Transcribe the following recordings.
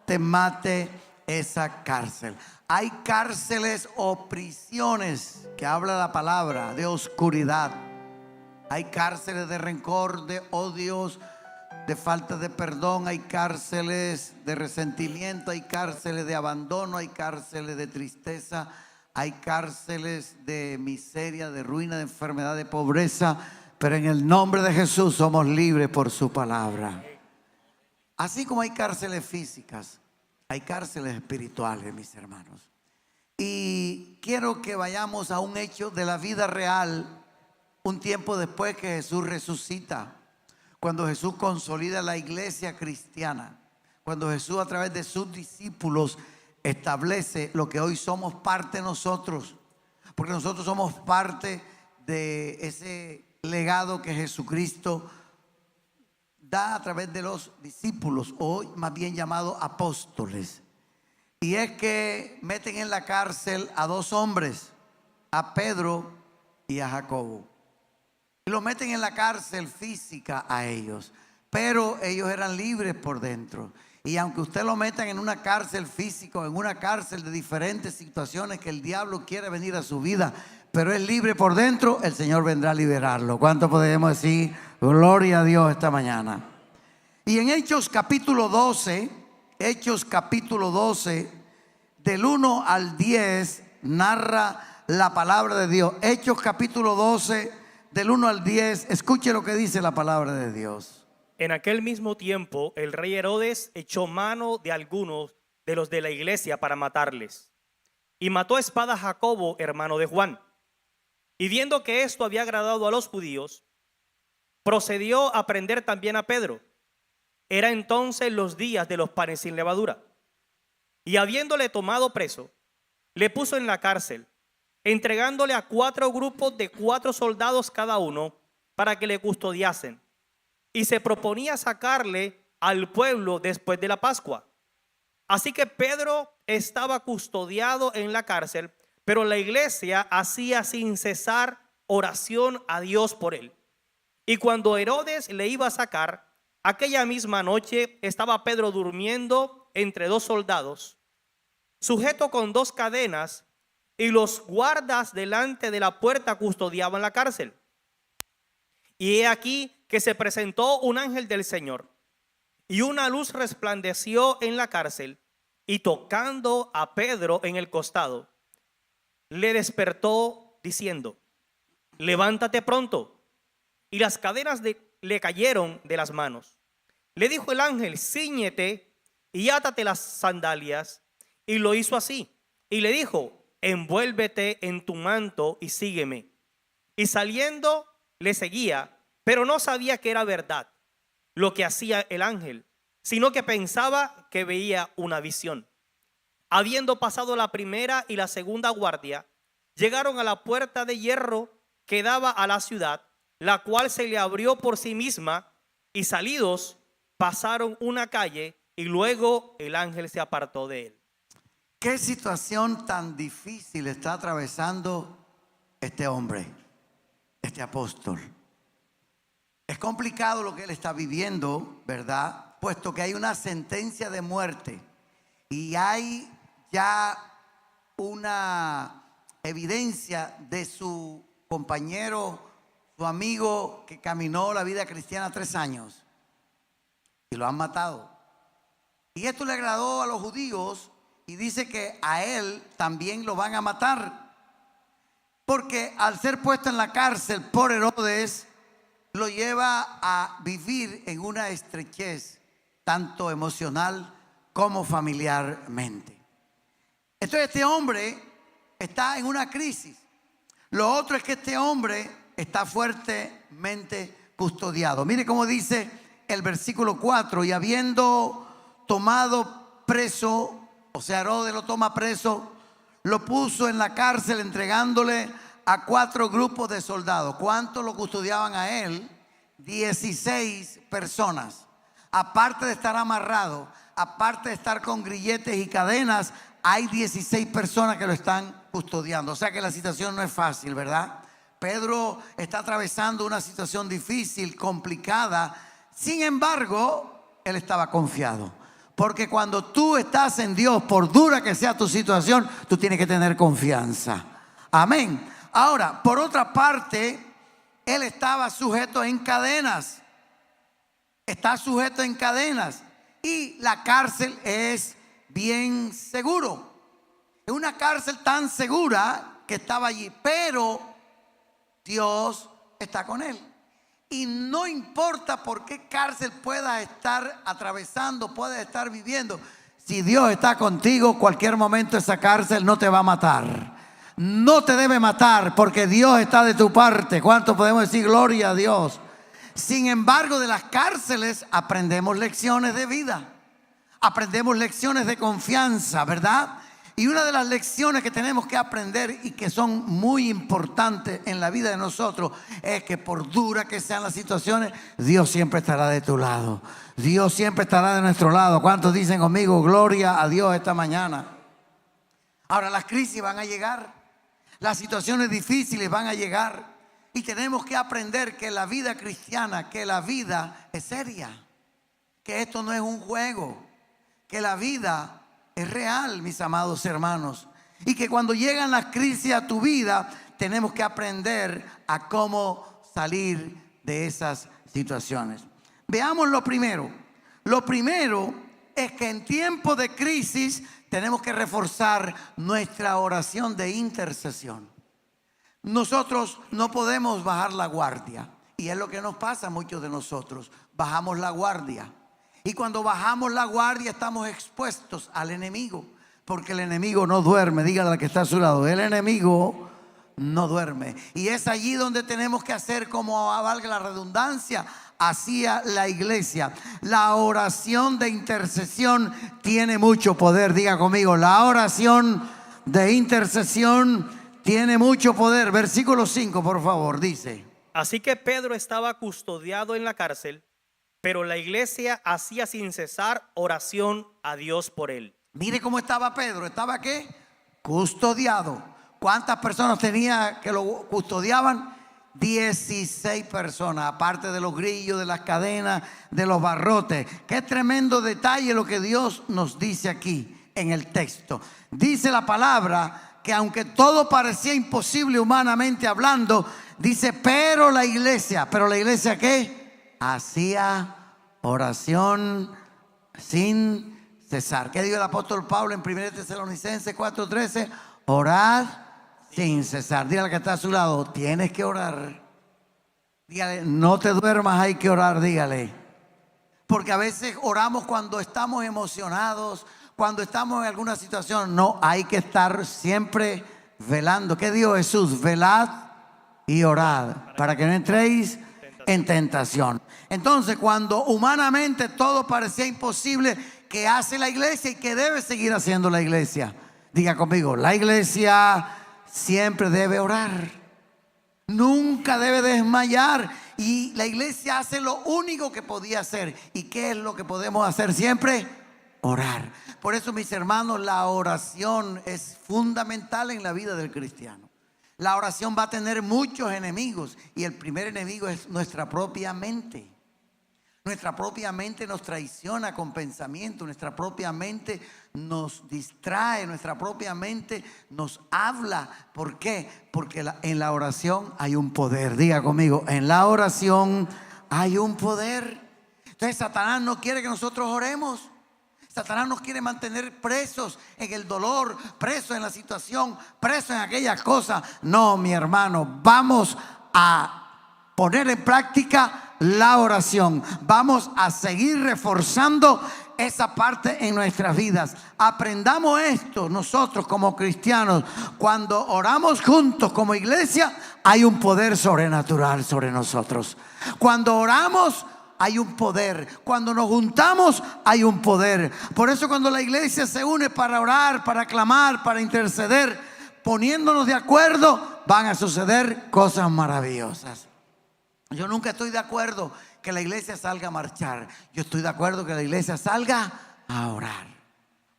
te mate esa cárcel. Hay cárceles o prisiones que habla la palabra de oscuridad. Hay cárceles de rencor, de odios, de falta de perdón. Hay cárceles de resentimiento, hay cárceles de abandono, hay cárceles de tristeza, hay cárceles de miseria, de ruina, de enfermedad, de pobreza. Pero en el nombre de Jesús somos libres por su palabra. Así como hay cárceles físicas, hay cárceles espirituales, mis hermanos. Y quiero que vayamos a un hecho de la vida real, un tiempo después que Jesús resucita, cuando Jesús consolida la iglesia cristiana, cuando Jesús a través de sus discípulos establece lo que hoy somos parte nosotros, porque nosotros somos parte de ese legado que Jesucristo da a través de los discípulos, hoy más bien llamados apóstoles. Y es que meten en la cárcel a dos hombres, a Pedro y a Jacobo. Y lo meten en la cárcel física a ellos, pero ellos eran libres por dentro. Y aunque usted lo metan en una cárcel física, en una cárcel de diferentes situaciones que el diablo quiere venir a su vida, pero es libre por dentro, el Señor vendrá a liberarlo. ¿Cuánto podemos decir gloria a Dios esta mañana? Y en Hechos capítulo 12, del 1 al 10, narra la palabra de Dios. Hechos capítulo 12, del 1 al 10, escuche lo que dice la palabra de Dios. En aquel mismo tiempo, el rey Herodes echó mano de algunos de los de la iglesia para matarles. Y mató a espada a Jacobo, hermano de Juan. Y viendo que esto había agradado a los judíos, procedió a prender también a Pedro. Era entonces los días de los panes sin levadura. Y habiéndole tomado preso, le puso en la cárcel, entregándole a 4 grupos de 4 soldados cada uno para que le custodiasen. Y se proponía sacarle al pueblo después de la Pascua. Así que Pedro estaba custodiado en la cárcel, pero la iglesia hacía sin cesar oración a Dios por él. Y cuando Herodes le iba a sacar, aquella misma noche estaba Pedro durmiendo entre 2 soldados, sujeto con 2 cadenas, y los guardas delante de la puerta custodiaban la cárcel. Y he aquí que se presentó un ángel del Señor, y una luz resplandeció en la cárcel, y tocando a Pedro en el costado, le despertó diciendo: levántate pronto. Y las cadenas le cayeron de las manos. Le dijo el ángel: cíñete y átate las sandalias. Y lo hizo así. Y le dijo: envuélvete en tu manto y sígueme. Y saliendo le seguía, pero no sabía que era verdad lo que hacía el ángel, sino que pensaba que veía una visión. Habiendo pasado la primera y la segunda guardia, llegaron a la puerta de hierro que daba a la ciudad, la cual se le abrió por sí misma, y salidos pasaron una calle, y luego el ángel se apartó de él. ¿Qué situación tan difícil está atravesando este hombre, este apóstol? Es complicado lo que él está viviendo, ¿verdad? Puesto que hay una sentencia de muerte y hay ya una evidencia de su compañero, su amigo que caminó la vida cristiana 3 años y lo han matado. Y esto le agradó a los judíos y dice que a él también lo van a matar, porque al ser puesto en la cárcel por Herodes, lo lleva a vivir en una estrechez tanto emocional como familiarmente. Entonces este hombre está en una crisis. Lo otro es que este hombre está fuertemente custodiado. Mire cómo dice el versículo 4: y habiendo tomado preso, o sea, Herodes lo toma preso, lo puso en la cárcel entregándole a 4 grupos de soldados. ¿Cuántos lo custodiaban a él? 16 personas. Aparte de estar amarrado, aparte de estar con grilletes y cadenas, hay 16 personas que lo están custodiando. O sea que la situación no es fácil, ¿verdad? Pedro está atravesando una situación difícil, complicada. Sin embargo, él estaba confiado, Porque cuando tú estás en Dios, por dura que sea tu situación, tú tienes que tener confianza. Amén. Ahora, por otra parte, él estaba sujeto en cadenas. Está sujeto en cadenas. Y la cárcel es bien seguro. Es una cárcel tan segura que estaba allí. Pero Dios está con él. Y no importa por qué cárcel puedas estar atravesando, puedas estar viviendo. Si Dios está contigo, cualquier momento esa cárcel no te va a matar. No te debe matar porque Dios está de tu parte. ¿Cuánto podemos decir gloria a Dios? Sin embargo, de las cárceles aprendemos lecciones de vida. Aprendemos lecciones de confianza, ¿verdad? Y una de las lecciones que tenemos que aprender y que son muy importantes en la vida de nosotros es que por dura que sean las situaciones, Dios siempre estará de tu lado. Dios siempre estará de nuestro lado. ¿Cuántos dicen conmigo gloria a Dios esta mañana? Ahora las crisis van a llegar. Las situaciones difíciles van a llegar. Y tenemos que aprender que la vida cristiana, que la vida es seria. Que esto no es un juego. Que la vida es real, mis amados hermanos. Y que cuando llegan las crisis a tu vida, tenemos que aprender a cómo salir de esas situaciones. Veamos lo primero. Lo primero es que en tiempos de crisis tenemos que reforzar nuestra oración de intercesión. Nosotros no podemos bajar la guardia. Y es lo que nos pasa a muchos de nosotros. Bajamos la guardia. Y cuando bajamos la guardia estamos expuestos al enemigo. Porque el enemigo no duerme. Dígale al que está a su lado. El enemigo no duerme. Y es allí donde tenemos que hacer, como valga la redundancia, hacía la iglesia. La oración de intercesión tiene mucho poder. Diga conmigo, la oración de intercesión tiene mucho poder. Versículo 5, por favor, dice. Así que Pedro estaba custodiado en la cárcel, pero la iglesia hacía sin cesar oración a Dios por él. Mire cómo estaba Pedro. ¿Estaba qué? Custodiado. ¿Cuántas personas tenía que lo custodiaban? 16 personas, aparte de los grillos, de las cadenas, de los barrotes. Qué tremendo detalle lo que Dios nos dice aquí en el texto. Dice la palabra que aunque todo parecía imposible humanamente hablando, dice, pero la iglesia ¿qué? Hacía oración sin cesar. ¿Qué dijo el apóstol Pablo en 1 Tesalonicenses 4:13? Orad sin cesar. Dígale que está a su lado, tienes que orar. Dígale, no te duermas, hay que orar, dígale. Porque a veces oramos cuando estamos emocionados, cuando estamos en alguna situación. No, hay que estar siempre velando. ¿Qué dijo Jesús? Velad y orad para que no entréis en tentación. Entonces, cuando humanamente todo parecía imposible, ¿qué hace la iglesia y qué debe seguir haciendo la iglesia? Diga conmigo, la iglesia siempre debe orar. Nunca debe desmayar. Y la iglesia hace lo único que podía hacer. ¿Y qué es lo que podemos hacer siempre? Orar. Por eso, mis hermanos, la oración es fundamental en la vida del cristiano. La oración va a tener muchos enemigos. Y el primer enemigo es nuestra propia mente. Nuestra propia mente nos traiciona con pensamiento. Nuestra propia mente nos distrae. Nuestra propia mente nos habla. ¿Por qué? Porque en la oración hay un poder. Diga conmigo, en la oración hay un poder. Entonces Satanás no quiere que nosotros oremos. Satanás nos quiere mantener presos en el dolor, presos en la situación, presos en aquellas cosas. No, mi hermano, vamos a poner en práctica la oración. Vamos a seguir reforzando esa parte en nuestras vidas. Aprendamos esto nosotros como cristianos. Cuando oramos juntos como iglesia, hay un poder sobrenatural sobre nosotros. Cuando oramos, hay un poder. Cuando nos juntamos, hay un poder. Por eso cuando la iglesia se une para orar, para clamar, para interceder, poniéndonos de acuerdo, van a suceder cosas maravillosas. Yo nunca estoy de acuerdo que la iglesia salga a marchar. Yo estoy de acuerdo que la iglesia salga a orar.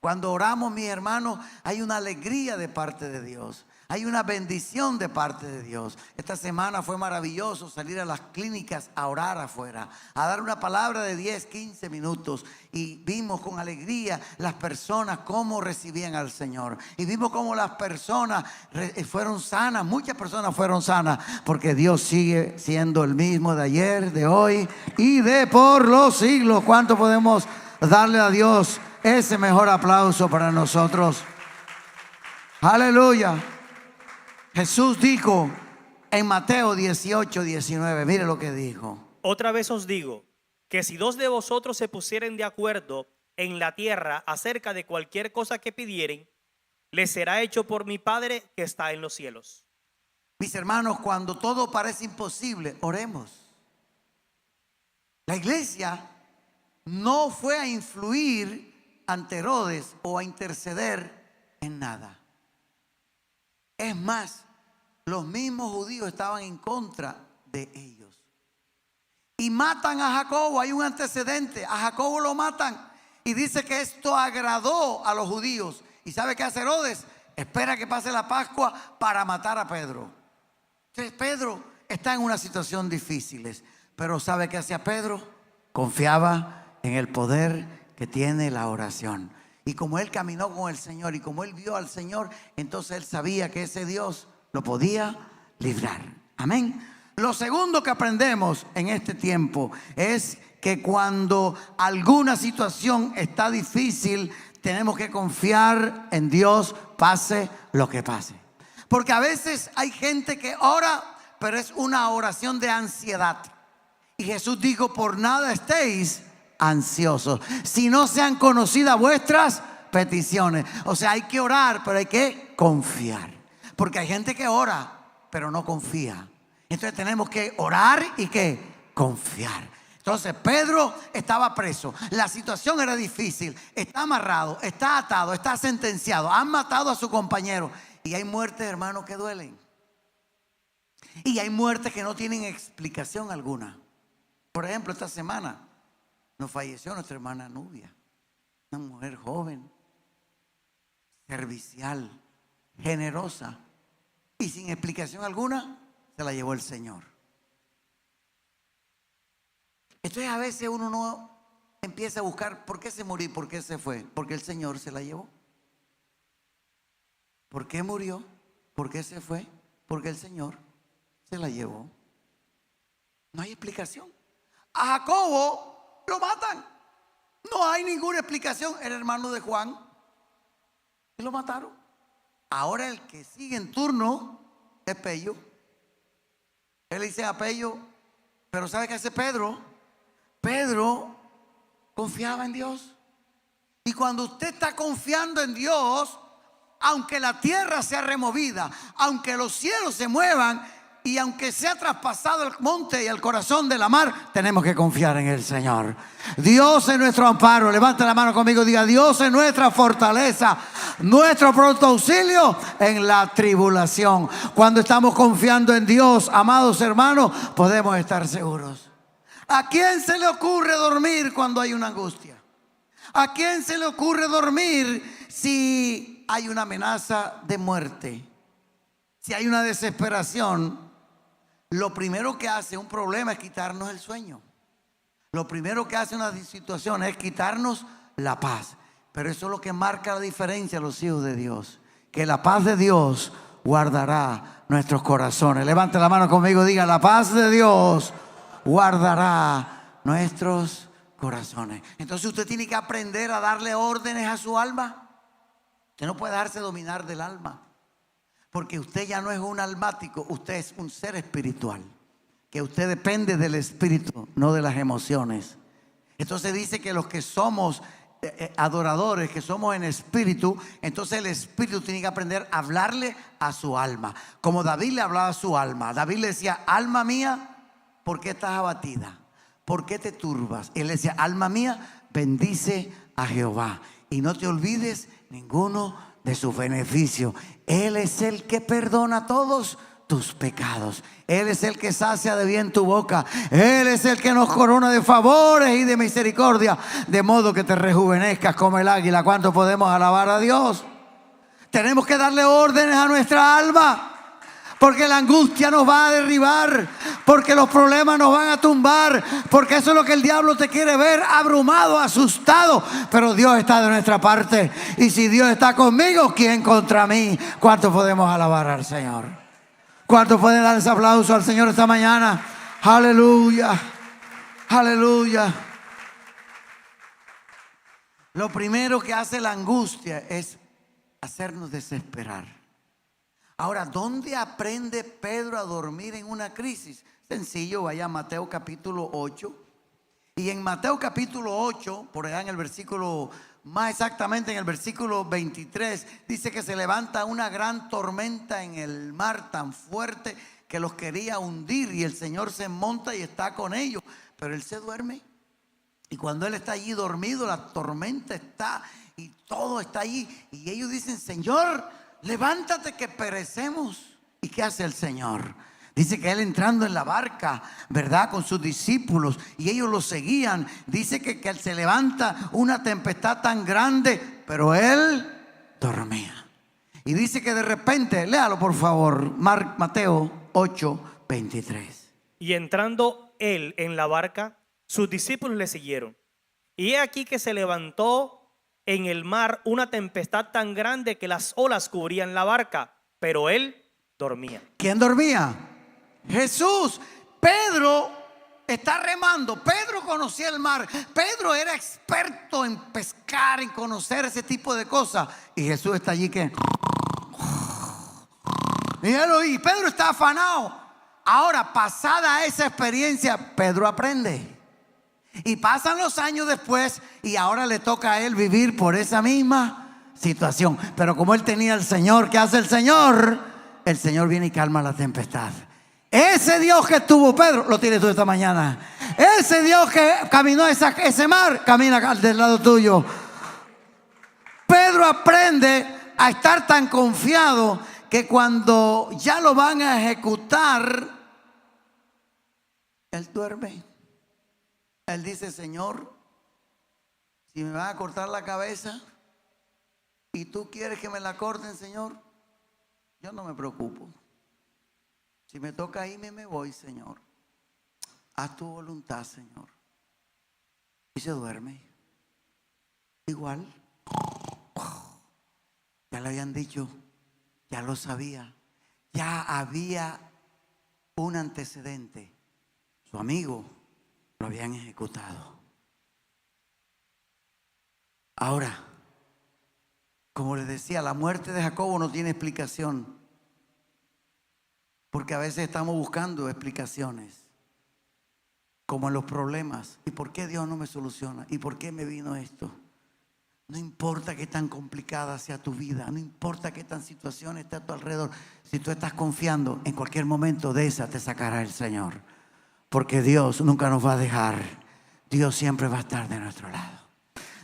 Cuando oramos, mis hermanos, hay una alegría de parte de Dios. Hay una bendición de parte de Dios. Esta semana fue maravilloso salir a las clínicas a orar afuera, a dar una palabra de 10, 15 minutos. Y vimos con alegría las personas cómo recibían al Señor. Y vimos cómo las personas fueron sanas. Muchas personas fueron sanas porque Dios sigue siendo el mismo de ayer, de hoy y de por los siglos. ¿Cuánto podemos darle a Dios ese mejor aplauso para nosotros? Aleluya. Jesús dijo en Mateo 18, 19, mire lo que dijo. Otra vez os digo, que si dos de vosotros se pusieren de acuerdo en la tierra acerca de cualquier cosa que pidieren, les será hecho por mi Padre que está en los cielos. Mis hermanos, cuando todo parece imposible, oremos. La iglesia no fue a influir ante Herodes o a interceder en nada. Es más, los mismos judíos estaban en contra de ellos. Y matan a Jacobo. Hay un antecedente. A Jacobo lo matan. Y dice que esto agradó a los judíos. ¿Y sabe qué hace Herodes? Espera que pase la Pascua para matar a Pedro. Entonces Pedro está en una situación difícil. Pero ¿sabe qué hacía Pedro? Confiaba en el poder que tiene la oración. Y como él caminó con el Señor y como él vio al Señor, entonces él sabía que ese Dios lo podía librar. Amén. Lo segundo que aprendemos en este tiempo es que cuando alguna situación está difícil, tenemos que confiar en Dios, pase lo que pase. Porque a veces hay gente que ora, pero es una oración de ansiedad. Y Jesús dijo, por nada estéis ansiosos, si no sean conocidas vuestras peticiones. O sea, hay que orar, pero hay que confiar. Porque hay gente que ora, pero no confía. Entonces tenemos que orar y que confiar. Entonces Pedro estaba preso. La situación era difícil. Está amarrado, está atado, está sentenciado. Han matado a su compañero. Y hay muertes, hermanos, que duelen. Y hay muertes que no tienen explicación alguna. Por ejemplo, esta semana nos falleció nuestra hermana Nubia, una mujer joven, servicial, generosa, y sin explicación alguna se la llevó el Señor. Entonces a veces uno no empieza a buscar por qué se murió y por qué se fue, porque el Señor se la llevó. ¿Por qué murió? ¿Por qué se fue? Porque el Señor se la llevó. No hay explicación. A Jacobo lo matan. No hay ninguna explicación. Era hermano de Juan y lo mataron. Ahora el que sigue en turno es Pello. Él dice a Pello, pero ¿sabe qué hace Pedro? Pedro confiaba en Dios. Y cuando usted está confiando en Dios, aunque la tierra sea removida, aunque los cielos se muevan y aunque sea traspasado el monte y el corazón de la mar, tenemos que confiar en el Señor. Dios es nuestro amparo. Levante la mano conmigo y diga: Dios es nuestra fortaleza, nuestro pronto auxilio en la tribulación. Cuando estamos confiando en Dios, amados hermanos, podemos estar seguros. ¿A quién se le ocurre dormir cuando hay una angustia? ¿A quién se le ocurre dormir si hay una amenaza de muerte? Si hay una desesperación, lo primero que hace un problema es quitarnos el sueño. Lo primero que hace una situación es quitarnos la paz. Pero eso es lo que marca la diferencia a los hijos de Dios. Que la paz de Dios guardará nuestros corazones. Levante la mano conmigo y diga: la paz de Dios guardará nuestros corazones. Entonces usted tiene que aprender a darle órdenes a su alma. Usted no puede dejarse dominar del alma. Porque usted ya no es un almático, usted es un ser espiritual. Que usted depende del espíritu, no de las emociones. Entonces dice que los que somos adoradores, que somos en espíritu, entonces el espíritu tiene que aprender a hablarle a su alma. Como David le hablaba a su alma. David le decía: alma mía, ¿por qué estás abatida? ¿Por qué te turbas? Él le decía: alma mía, bendice a Jehová y no te olvides ninguno de sus beneficios. Él es el que perdona todos tus pecados. Él es el que sacia de bien tu boca. Él es el que nos corona de favores y de misericordia, de modo que te rejuvenezcas como el águila. ¿Cuánto podemos alabar a Dios? Tenemos que darle órdenes a nuestra alma, porque la angustia nos va a derribar, porque los problemas nos van a tumbar, porque eso es lo que el diablo te quiere ver, abrumado, asustado. Pero Dios está de nuestra parte, y si Dios está conmigo, ¿quién contra mí? ¿Cuánto podemos alabar al Señor? ¿Cuánto pueden dar ese aplauso al Señor esta mañana? Aleluya, aleluya. Lo primero que hace la angustia es hacernos desesperar. Ahora, ¿dónde aprende Pedro a dormir en una crisis? Sencillo, vaya a Mateo capítulo 8. Y en Mateo capítulo 8, por allá en el versículo, más exactamente en el versículo 23, dice que se levanta una gran tormenta en el mar tan fuerte que los quería hundir, y el Señor se monta y está con ellos, pero Él se duerme. Y cuando Él está allí dormido, la tormenta está y todo está allí, y ellos dicen: Señor, levántate que perecemos. ¿Y qué hace el Señor? Dice que Él, entrando en la barca, ¿verdad?, con sus discípulos, y ellos lo seguían, dice que se levanta una tempestad tan grande, pero Él dormía. Y dice que de repente, léalo por favor, Mateo 8, 23. Y entrando Él en la barca, sus discípulos le siguieron. Y he aquí que se levantó en el mar una tempestad tan grande que las olas cubrían la barca, pero Él dormía. ¿Quién dormía? Jesús. Pedro está remando. Pedro conocía el mar. Pedro era experto en pescar, en conocer ese tipo de cosas. Y Jesús está allí que... Y Pedro está afanado. Ahora, pasada esa experiencia, Pedro aprende. Y pasan los años después, y ahora le toca a él vivir por esa misma situación. Pero como él tenía al Señor, ¿qué hace el Señor? El Señor viene y calma la tempestad. Ese Dios que tuvo Pedro, lo tienes tú esta mañana. Ese Dios que caminó ese mar, camina del lado tuyo. Pedro aprende a estar tan confiado que cuando ya lo van a ejecutar, él duerme. Él dice: Señor, si me van a cortar la cabeza y tú quieres que me la corten, Señor, yo no me preocupo. Si me toca irme, me voy, Señor. Haz tu voluntad, Señor. Y se duerme. Igual. Ya le habían dicho, ya lo sabía, ya había un antecedente. Su amigo lo habían ejecutado. Ahora, como les decía, la muerte de Jacobo no tiene explicación, porque a veces estamos buscando explicaciones, como en los problemas. ¿Y por qué Dios no me soluciona? ¿Y por qué me vino esto? No importa qué tan complicada sea tu vida, no importa qué tan situación esté a tu alrededor, si tú estás confiando, en cualquier momento de esa te sacará el Señor. Porque Dios nunca nos va a dejar. Dios siempre va a estar de nuestro lado.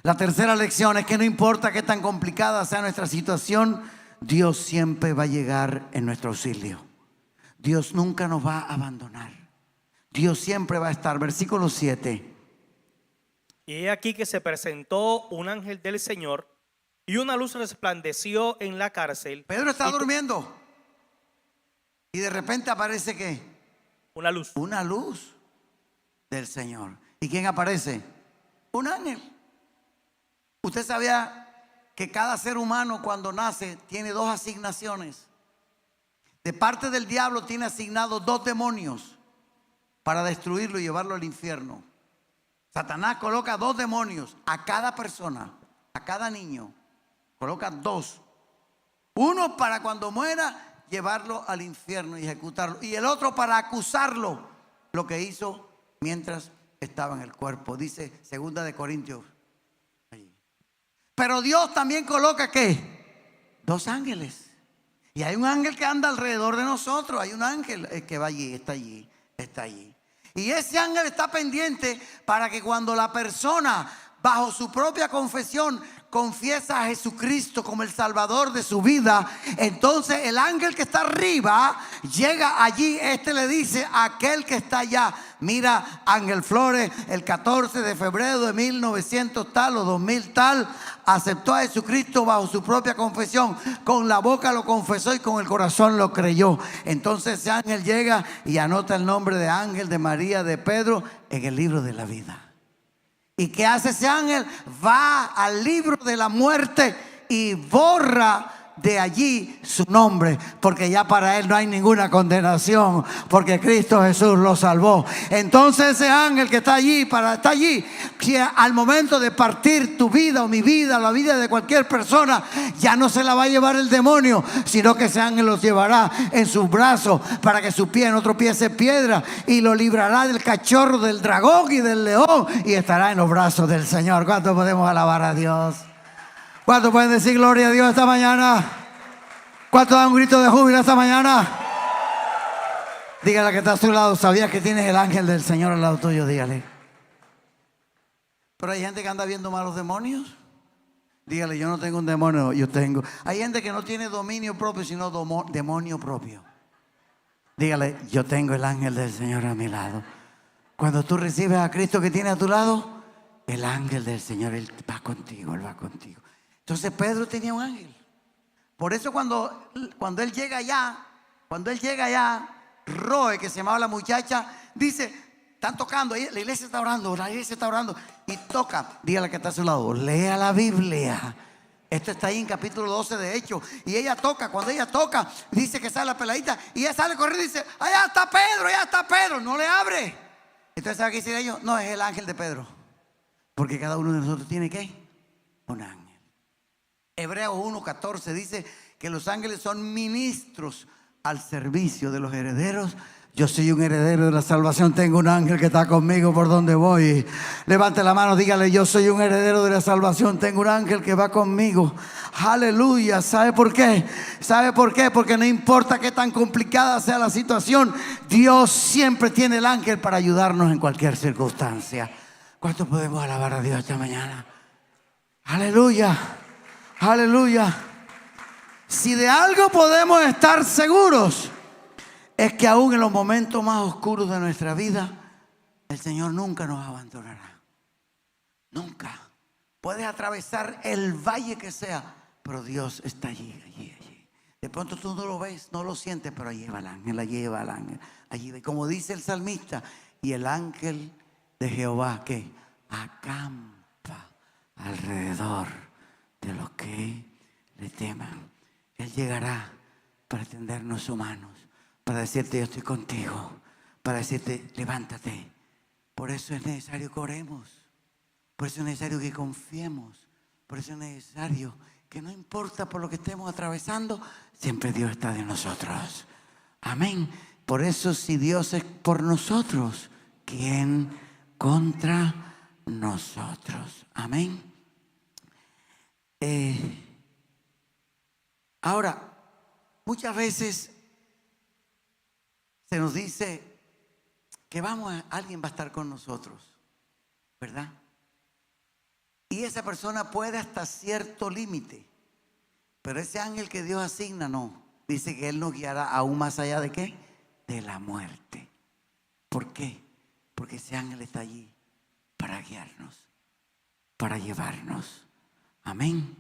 La tercera lección es que no importa qué tan complicada sea nuestra situación, Dios siempre va a llegar en nuestro auxilio. Dios nunca nos va a abandonar. Dios siempre va a estar. Versículo 7. Y he aquí que se presentó un ángel del Señor, y una luz resplandeció en la cárcel. Pedro está durmiendo, y de repente aparece ¿qué? Una luz. Una luz del Señor. ¿Y quién aparece? Un ángel. ¿Usted sabía que cada ser humano cuando nace tiene dos asignaciones? De parte del diablo tiene asignados dos demonios para destruirlo y llevarlo al infierno. Satanás coloca dos demonios a cada persona, a cada niño. Coloca dos. Uno para cuando muera llevarlo al infierno y ejecutarlo, y el otro para acusarlo lo que hizo mientras estaba en el cuerpo. Dice 2 de Corintios. Pero Dios también coloca ¿qué? Dos ángeles. Y hay un ángel que anda alrededor de nosotros. Hay un ángel que va allí, está allí, está allí. Y ese ángel está pendiente para que cuando la persona, bajo su propia confesión, confiesa a Jesucristo como el Salvador de su vida, entonces el ángel que está arriba llega allí. Este le dice a aquel que está allá: mira, Ángel Flores, el 14 de febrero de 1900 tal o 2000 tal, aceptó a Jesucristo bajo su propia confesión. Con la boca lo confesó y con el corazón lo creyó. Entonces ese ángel llega y anota el nombre de Ángel, de María, de Pedro en el libro de la vida. ¿Y qué hace ese ángel? Va al libro de la muerte y borra de allí su nombre, porque ya para él no hay ninguna condenación, porque Cristo Jesús lo salvó. Entonces ese ángel que está allí, está allí, que al momento de partir tu vida o mi vida, la vida de cualquier persona, ya no se la va a llevar el demonio, sino que ese ángel los llevará en sus brazos para que su pie no tropiece piedra, y lo librará del cachorro, del dragón y del león, y estará en los brazos del Señor. ¿Cuánto podemos alabar a Dios? ¿Cuántos pueden decir gloria a Dios esta mañana? ¿Cuántos dan un grito de júbilo esta mañana? Dígale que está a su lado: ¿sabías que tienes el ángel del Señor al lado tuyo? Dígale. Pero hay gente que anda viendo malos demonios. Dígale: yo no tengo un demonio, yo tengo. Hay gente que no tiene dominio propio, sino demonio propio. Dígale: yo tengo el ángel del Señor a mi lado. Cuando tú recibes a Cristo que tiene a tu lado, el ángel del Señor, Él va contigo, Él va contigo. Entonces Pedro tenía un ángel. Por eso cuando él llega allá, Roe, que se llamaba la muchacha, dice: están tocando, la iglesia está orando, y toca. Dígale que está a su lado: lea la Biblia. Esto está ahí en capítulo 12 de Hechos. Y ella toca. Cuando ella toca, dice que sale la peladita, y ella sale corriendo y dice: allá está Pedro. No le abre. Entonces, ¿sabe qué dicen ellos? No, es el ángel de Pedro. Porque cada uno de nosotros tiene ¿qué? Un ángel. Hebreos 1:14 dice que los ángeles son ministros al servicio de los herederos. Yo soy un heredero de la salvación, tengo un ángel que está conmigo por donde voy. Levante la mano, dígale: yo soy un heredero de la salvación, tengo un ángel que va conmigo. Aleluya. ¿Sabe por qué? ¿Sabe por qué? Porque no importa qué tan complicada sea la situación, Dios siempre tiene el ángel para ayudarnos en cualquier circunstancia. ¿Cuánto podemos alabar a Dios esta mañana? Aleluya. Aleluya. Si de algo podemos estar seguros, es que aún en los momentos más oscuros de nuestra vida, el Señor nunca nos abandonará. Nunca. Puedes atravesar el valle que sea, pero Dios está allí. De pronto tú no lo ves, no lo sientes, pero allí va el ángel, allí, como dice el salmista: y el ángel de Jehová que acampa alrededor de los que le teman. Él llegará para tendernos sus manos, para decirte: yo estoy contigo, para decirte: levántate. Por eso es necesario que oremos, por eso es necesario que confiemos, por eso es necesario que no importa por lo que estemos atravesando, siempre Dios está de nosotros. Amén. Por eso, si Dios es por nosotros, ¿quién contra nosotros? Amén. Ahora, muchas veces se nos dice que alguien va a estar con nosotros, ¿verdad? Y esa persona puede hasta cierto límite, pero ese ángel que Dios asigna no. Dice que Él nos guiará aún más allá de ¿qué? De la muerte. ¿Por qué? Porque ese ángel está allí para guiarnos, para llevarnos. Amén.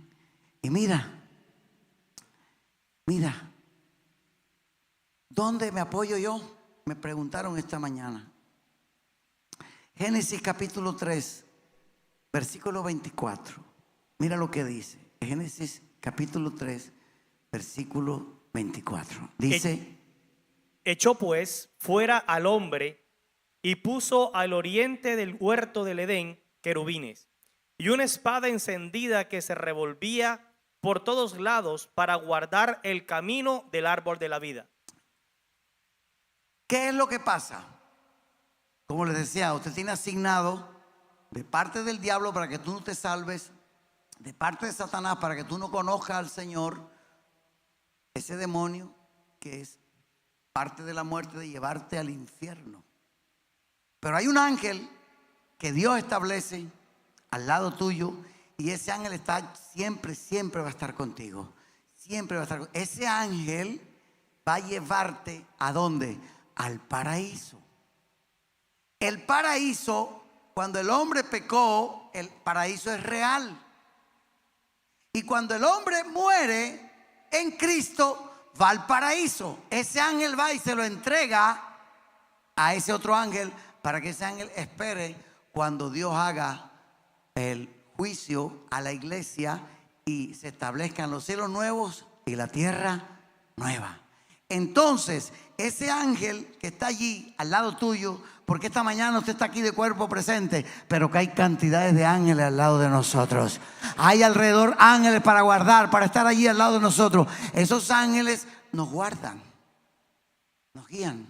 Y mira, ¿dónde me apoyo yo? Me preguntaron esta mañana. Génesis capítulo 3, versículo 24. Mira lo que dice. Génesis capítulo 3, versículo 24. Dice: echó pues fuera al hombre y puso al oriente del huerto del Edén querubines y una espada encendida que se revolvía por todos lados para guardar el camino del árbol de la vida. ¿Qué es lo que pasa? Como les decía, usted tiene asignado de parte del diablo para que tú no te salves, de parte de Satanás para que tú no conozcas al Señor, ese demonio que es parte de la muerte, de llevarte al infierno. Pero hay un ángel que Dios establece al lado tuyo, y ese ángel está siempre, siempre va a estar contigo. Siempre va a estar contigo. Ese ángel va a llevarte ¿a dónde? Al paraíso. El paraíso, cuando el hombre pecó, el paraíso es real. Y cuando el hombre muere en Cristo, va al paraíso. Ese ángel va y se lo entrega a ese otro ángel para que ese ángel espere cuando Dios haga el juicio a la iglesia y se establezcan los cielos nuevos y la tierra nueva. Entonces, ese ángel que está allí al lado tuyo, porque esta mañana usted está aquí de cuerpo presente, pero que hay cantidades de ángeles al lado de nosotros. Hay alrededor ángeles para guardar, para estar allí al lado de nosotros. Esos ángeles nos guardan, nos guían.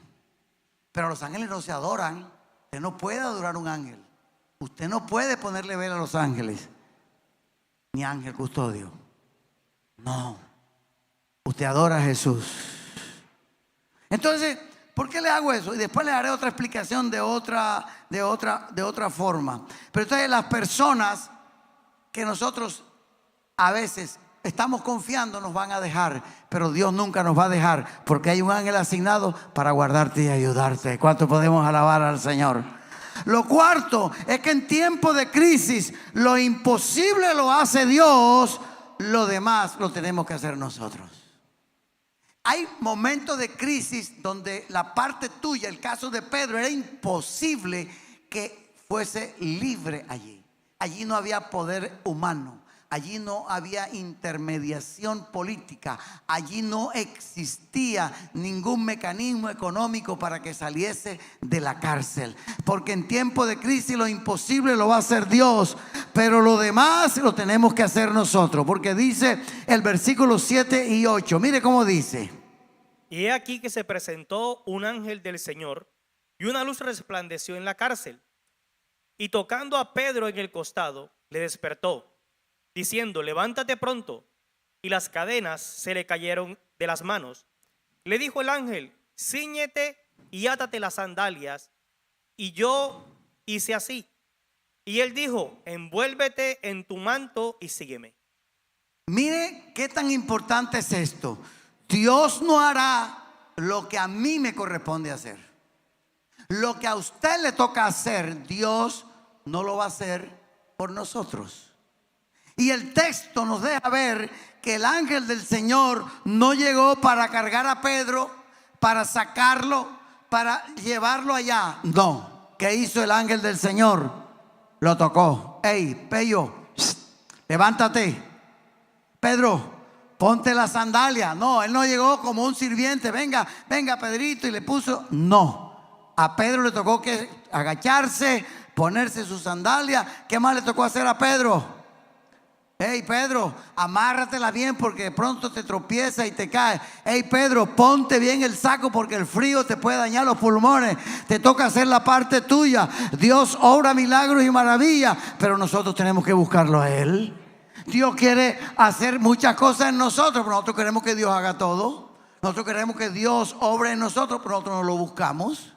Pero los ángeles no se adoran. Usted no puede adorar un ángel. Usted no puede ponerle vela a los ángeles, ni ángel custodio. No. Usted adora a Jesús. Entonces, ¿por qué le hago eso? Y después le haré otra explicación de otra forma. Pero entonces las personas que nosotros a veces estamos confiando nos van a dejar, pero Dios nunca nos va a dejar, porque hay un ángel asignado para guardarte y ayudarte. ¿Cuánto podemos alabar al Señor? Lo cuarto es que en tiempo de crisis lo imposible lo hace Dios, lo demás lo tenemos que hacer nosotros. Hay momentos de crisis donde la parte tuya, el caso de Pedro, era imposible que fuese libre allí. Allí no había poder humano. Allí no había intermediación política. Allí no existía ningún mecanismo económico para que saliese de la cárcel. Porque en tiempo de crisis lo imposible lo va a hacer Dios, pero lo demás lo tenemos que hacer nosotros. Porque dice el versículo 7 y 8. Mire cómo dice. Y he aquí que se presentó un ángel del Señor, y una luz resplandeció en la cárcel. Y tocando a Pedro en el costado, le despertó, diciendo: levántate pronto. Y las cadenas se le cayeron de las manos. Le dijo el ángel: cíñete y átate las sandalias. Y yo hice así. Y él dijo: envuélvete en tu manto y sígueme. Mire qué tan importante es esto. Dios no hará lo que a mí me corresponde hacer. Lo que a usted le toca hacer, Dios no lo va a hacer por nosotros. Y el texto nos deja ver que el ángel del Señor no llegó para cargar a Pedro, para sacarlo, para llevarlo allá. No. ¿Qué hizo el ángel del Señor? Lo tocó. Hey, Pello, levántate. Pedro, ponte la sandalia. No, él no llegó como un sirviente. Venga, venga, Pedrito, y le puso. No. A Pedro le tocó que agacharse, ponerse su sandalia. ¿Qué más le tocó hacer a Pedro? Hey, Pedro, amárratela bien porque de pronto te tropieza y te cae. Hey, Pedro, ponte bien el saco porque el frío te puede dañar los pulmones. Te toca hacer la parte tuya. Dios obra milagros y maravillas, pero nosotros tenemos que buscarlo a Él. Dios quiere hacer muchas cosas en nosotros, pero nosotros queremos que Dios haga todo. Nosotros queremos que Dios obre en nosotros, pero nosotros no lo buscamos.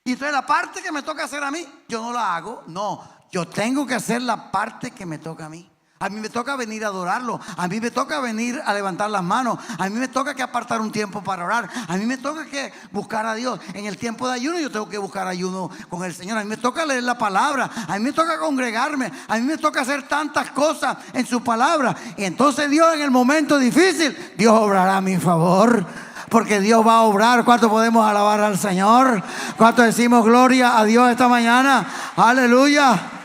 Y entonces la parte que me toca hacer a mí, yo no la hago. No, yo tengo que hacer la parte que me toca a mí. A mí me toca venir a adorarlo. A mí me toca venir a levantar las manos. A mí me toca que apartar un tiempo para orar. A mí me toca que buscar a Dios. En el tiempo de ayuno yo tengo que buscar ayuno con el Señor. A mí me toca leer la palabra. A mí me toca congregarme. A mí me toca hacer tantas cosas en su palabra. Y entonces Dios, en el momento difícil, Dios obrará a mi favor. Porque Dios va a obrar. ¿Cuánto podemos alabar al Señor? ¿Cuánto decimos gloria a Dios esta mañana? Aleluya.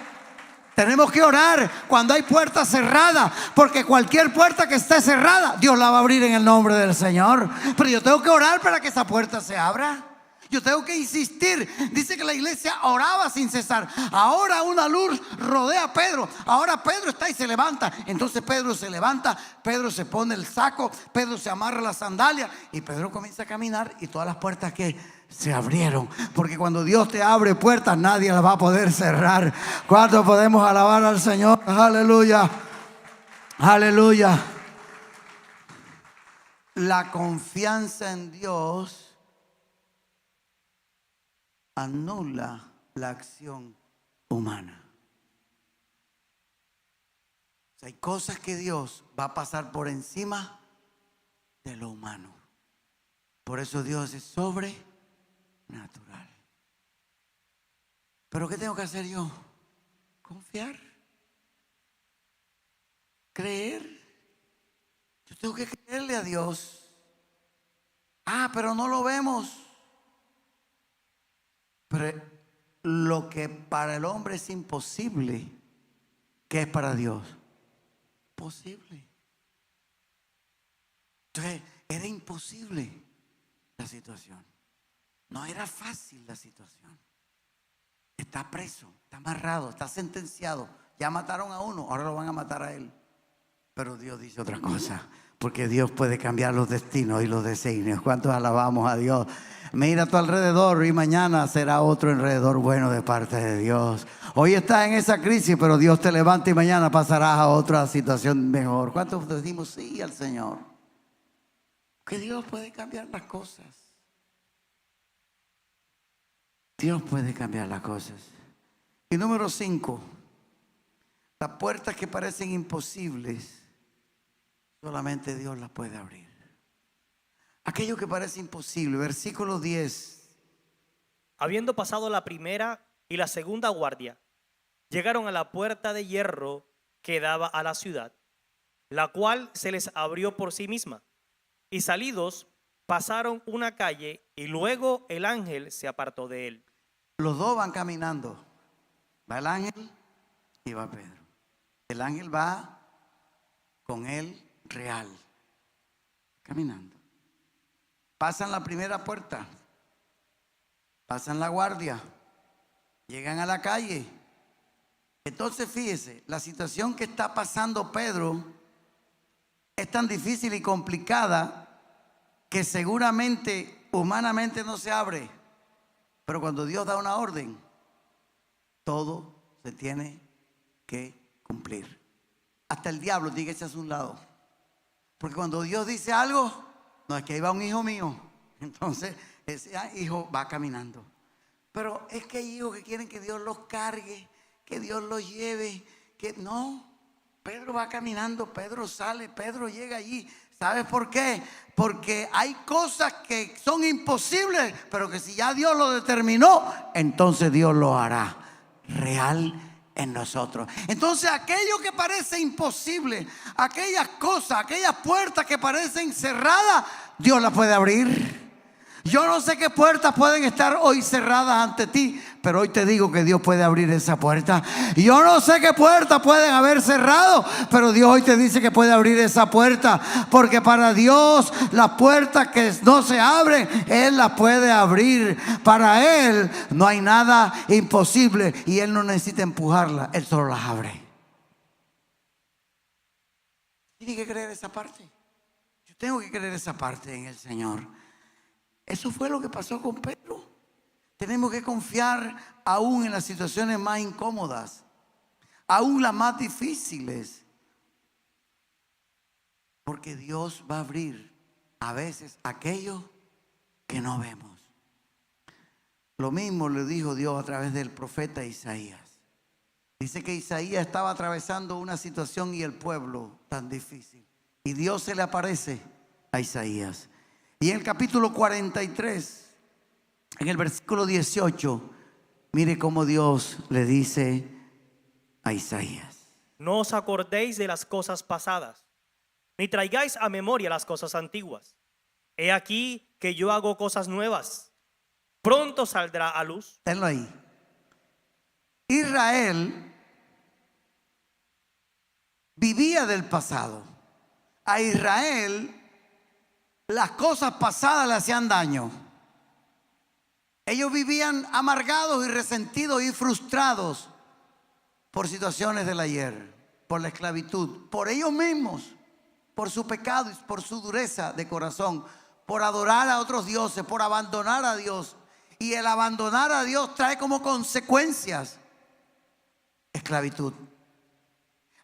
Tenemos que orar cuando hay puertas cerradas, porque cualquier puerta que esté cerrada, Dios la va a abrir en el nombre del Señor. Pero yo tengo que orar para que esa puerta se abra. Yo tengo que insistir. Dice que la iglesia oraba sin cesar. Ahora una luz rodea a Pedro. Ahora Pedro está y se levanta. Entonces Pedro se levanta, Pedro se pone el saco, Pedro se amarra la sandalia y Pedro comienza a caminar y todas las puertas que se abrieron. Porque cuando Dios te abre puertas, nadie las va a poder cerrar. ¿Cuánto podemos alabar al Señor? Aleluya. Aleluya. La confianza en Dios anula la acción humana. Hay cosas que Dios va a pasar por encima de lo humano. Por eso Dios es sobrenatural. ¿Pero qué tengo que hacer yo? Confiar. Creer. Yo tengo que creerle a Dios. Pero no lo vemos. Pero lo que para el hombre es imposible, ¿qué es para Dios? Posible. Entonces, era imposible la situación. No era fácil la situación. Está preso, está amarrado, está sentenciado. Ya mataron a uno, ahora lo van a matar a él. Pero Dios dice otra cosa, porque Dios puede cambiar los destinos y los designios. ¿Cuántos alabamos a Dios? Mira a tu alrededor y mañana será otro alrededor bueno de parte de Dios. Hoy estás en esa crisis, pero Dios te levanta y mañana pasarás a otra situación mejor. ¿Cuántos decimos sí al Señor? Que Dios puede cambiar las cosas. Dios puede cambiar las cosas. Y número 5, las puertas que parecen imposibles, solamente Dios las puede abrir. Aquello que parece imposible, versículo 10. Habiendo pasado la primera y la segunda guardia, llegaron a la puerta de hierro que daba a la ciudad, la cual se les abrió por sí misma. Y salidos, pasaron una calle y luego el ángel se apartó de él. Los dos van caminando. Va el ángel y va Pedro. El ángel va con él real, caminando. Pasan la primera puerta, pasan la guardia, llegan a la calle. Entonces fíjese, la situación que está pasando Pedro es tan difícil y complicada que seguramente humanamente no se abre. Pero cuando Dios da una orden, todo se tiene que cumplir. Hasta el diablo tiene que echarse a un lado. Porque cuando Dios dice algo, no es que ahí va un hijo mío. Entonces ese hijo va caminando. Pero es que hay hijos que quieren que Dios los cargue, que Dios los lleve. Que no, Pedro va caminando, Pedro sale, Pedro llega allí. ¿Sabes por qué? Porque hay cosas que son imposibles, pero que si ya Dios lo determinó, entonces Dios lo hará real en nosotros. Entonces aquello que parece imposible, aquellas cosas, aquellas puertas que parecen cerradas, Dios las puede abrir. Yo no sé qué puertas pueden estar hoy cerradas ante ti, pero hoy te digo que Dios puede abrir esa puerta. Yo no sé qué puertas pueden haber cerrado, pero Dios hoy te dice que puede abrir esa puerta. Porque para Dios las puertas que no se abren, Él las puede abrir. Para Él no hay nada imposible y Él no necesita empujarlas, Él solo las abre. Tiene que creer esa parte. Yo tengo que creer esa parte en el Señor. Eso fue lo que pasó con Pedro. Tenemos que confiar aún en las situaciones más incómodas, aún las más difíciles, porque Dios va a abrir a veces aquello que no vemos. Lo mismo le dijo Dios a través del profeta Isaías. Dice que Isaías estaba atravesando una situación y el pueblo tan difícil, y Dios se le aparece a Isaías. Y en el capítulo 43, en el versículo 18, mire cómo Dios le dice a Isaías: No os acordéis de las cosas pasadas, ni traigáis a memoria las cosas antiguas. He aquí que yo hago cosas nuevas. Pronto saldrá a luz. Tenlo ahí. Israel vivía del pasado. A Israel las cosas pasadas le hacían daño. Ellos vivían amargados y resentidos y frustrados por situaciones del ayer, por la esclavitud, por ellos mismos, por su pecado y por su dureza de corazón, por adorar a otros dioses, por abandonar a Dios. Y el abandonar a Dios trae como consecuencias esclavitud.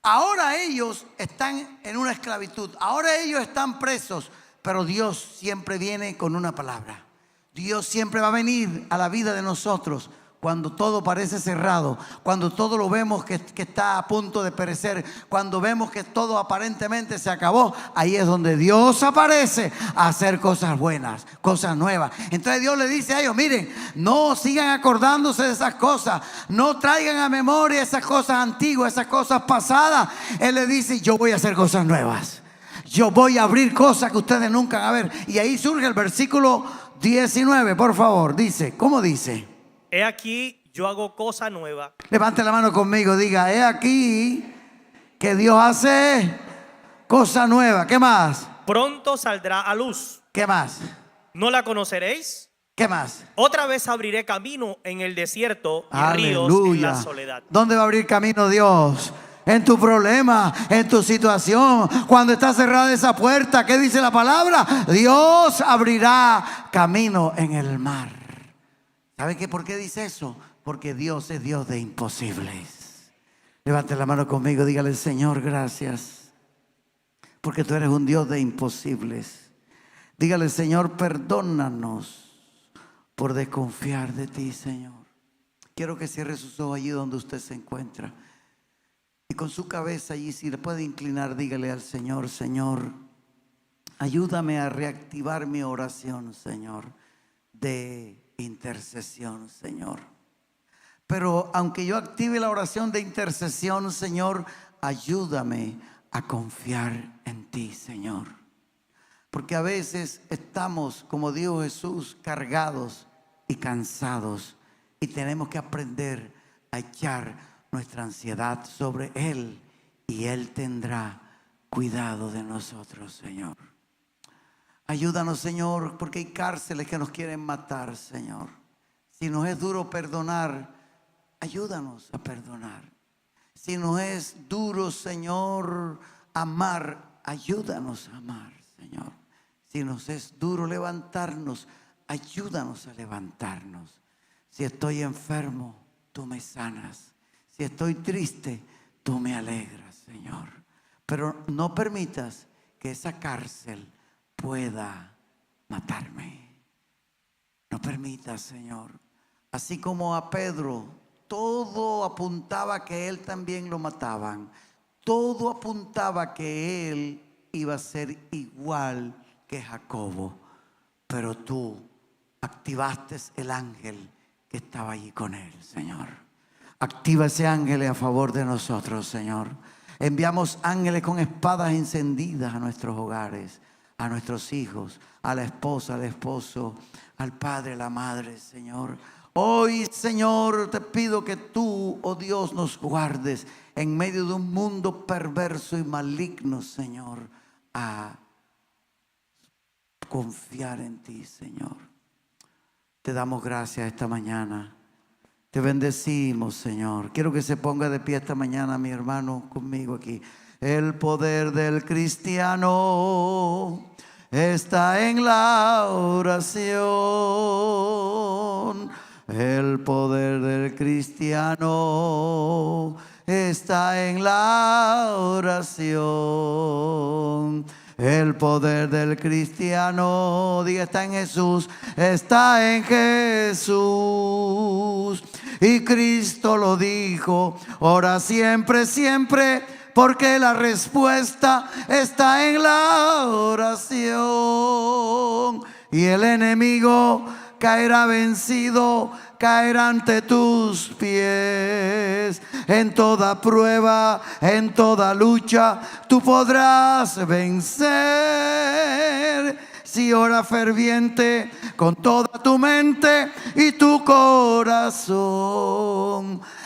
Ahora ellos están en una esclavitud, ahora ellos están presos. Pero Dios siempre viene con una palabra. Dios siempre va a venir a la vida de nosotros cuando todo parece cerrado, cuando todo lo vemos que está a punto de perecer, cuando vemos que todo aparentemente se acabó, ahí es donde Dios aparece a hacer cosas buenas, cosas nuevas. Entonces Dios le dice a ellos, miren, no sigan acordándose de esas cosas, no traigan a memoria esas cosas antiguas, esas cosas pasadas. Él le dice, yo voy a hacer cosas nuevas. Yo voy a abrir cosas que ustedes nunca van a ver. Y ahí surge el versículo 19, por favor. Dice, ¿cómo dice? He aquí, yo hago cosa nueva. Levante la mano conmigo, diga, he aquí que Dios hace cosa nueva. ¿Qué más? Pronto saldrá a luz. ¿Qué más? ¿No la conoceréis? ¿Qué más? Otra vez abriré camino en el desierto y ríos en la soledad. ¿Dónde va a abrir camino Dios? En tu problema, en tu situación, cuando está cerrada esa puerta. ¿Qué dice la palabra? Dios abrirá camino en el mar. ¿Sabe qué? ¿Por qué dice eso? Porque Dios es Dios de imposibles. Levante la mano conmigo, dígale, Señor, gracias, porque tú eres un Dios de imposibles. Dígale, Señor, perdónanos por desconfiar de ti, Señor. Quiero que cierre sus ojos allí donde usted se encuentra. Y con su cabeza allí, si le puede inclinar, dígale al Señor, Señor, ayúdame a reactivar mi oración, Señor, de intercesión, Señor. Pero aunque yo active la oración de intercesión, Señor, ayúdame a confiar en ti, Señor. Porque a veces estamos, como dijo Jesús, cargados y cansados, y tenemos que aprender a echar nuestra ansiedad sobre Él, y Él tendrá cuidado de nosotros, Señor. Ayúdanos, Señor, porque hay cárceles que nos quieren matar, Señor. Si nos es duro perdonar, ayúdanos a perdonar. Si nos es duro, Señor, amar, ayúdanos a amar, Señor. Si nos es duro levantarnos, ayúdanos a levantarnos. Si estoy enfermo, tú me sanas. Si estoy triste, tú me alegras, Señor. Pero no permitas que esa cárcel pueda matarme. No permitas, Señor. Así como a Pedro, todo apuntaba que él también lo mataban. Todo apuntaba que él iba a ser igual que Jacobo. Pero tú activaste el ángel que estaba allí con él, Señor. Activa ese ángel a favor de nosotros, Señor. Enviamos ángeles con espadas encendidas a nuestros hogares, a nuestros hijos, a la esposa, al esposo, al padre, a la madre, Señor. Hoy, Señor, te pido que tú, oh Dios, nos guardes en medio de un mundo perverso y maligno, Señor, a confiar en ti, Señor. Te damos gracias esta mañana. Te bendecimos, Señor. Quiero que se ponga de pie esta mañana mi hermano conmigo aquí. El poder del cristiano está en la oración. El poder del cristiano está en la oración. El poder del cristiano, diga, está en Jesús, está en Jesús. Y Cristo lo dijo, ora siempre, siempre, porque la respuesta está en la oración. Y el enemigo caerá vencido, caerá ante tus pies. En toda prueba, en toda lucha, tú podrás vencer. Si ora ferviente con toda tu mente y tu corazón.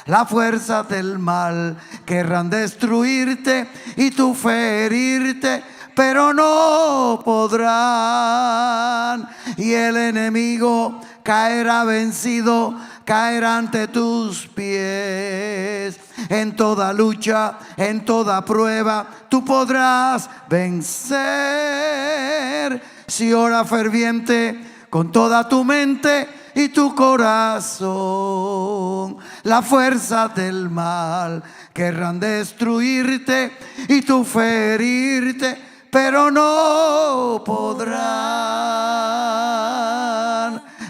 Las fuerzas del mal querrán destruirte y tú ferirte, pero no podrán. Y el enemigo caerá vencido, caerá ante tus pies. En toda lucha, en toda prueba, tú podrás vencer. Si ora ferviente con toda tu mente y tu corazón. Las fuerzas del mal querrán destruirte y tú ferirte, pero no podrán.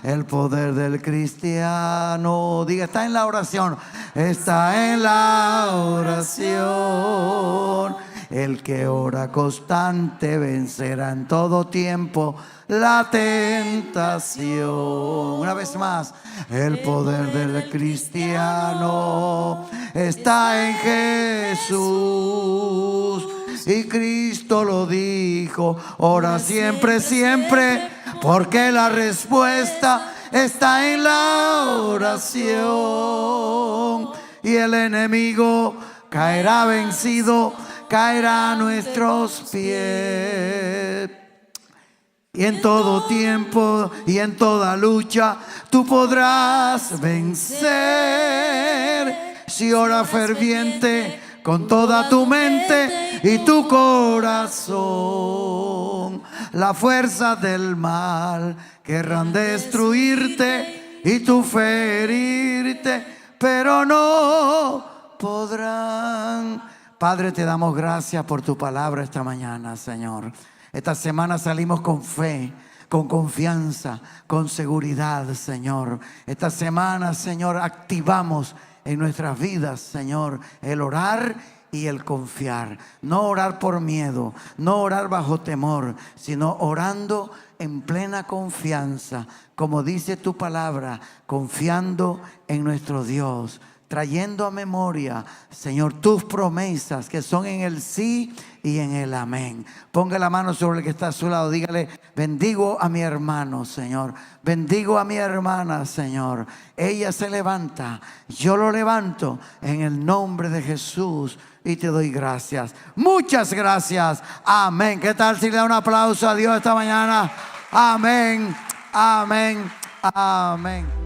El poder del cristiano. Diga, está en la oración. Está en la oración. El que ora constante vencerá en todo tiempo la tentación. Una vez más, el poder del cristiano está en Jesús. Y Cristo lo dijo: ora siempre, siempre, porque la respuesta está en la oración. Y el enemigo caerá vencido, caerá a nuestros pies. Y en todo tiempo y en toda lucha tú podrás vencer si oras ferviente con toda tu mente y tu corazón. Las fuerzas del mal querrán destruirte y tú ferirte, pero no podrán. Padre, te damos gracias por tu palabra esta mañana, Señor. Esta semana salimos con fe, con confianza, con seguridad, Señor. Esta semana, Señor, activamos en nuestras vidas, Señor, el orar y el confiar. No orar por miedo, no orar bajo temor, sino orando en plena confianza, como dice tu palabra, confiando en nuestro Dios, trayendo a memoria, Señor, tus promesas que son en el sí y en el amén. Ponga la mano sobre el que está a su lado. Dígale: bendigo a mi hermano, Señor. Bendigo a mi hermana, Señor. Ella se levanta, yo lo levanto en el nombre de Jesús y te doy gracias. Muchas gracias. Amén. ¿Qué tal si le da un aplauso a Dios esta mañana? Amén, amén, amén.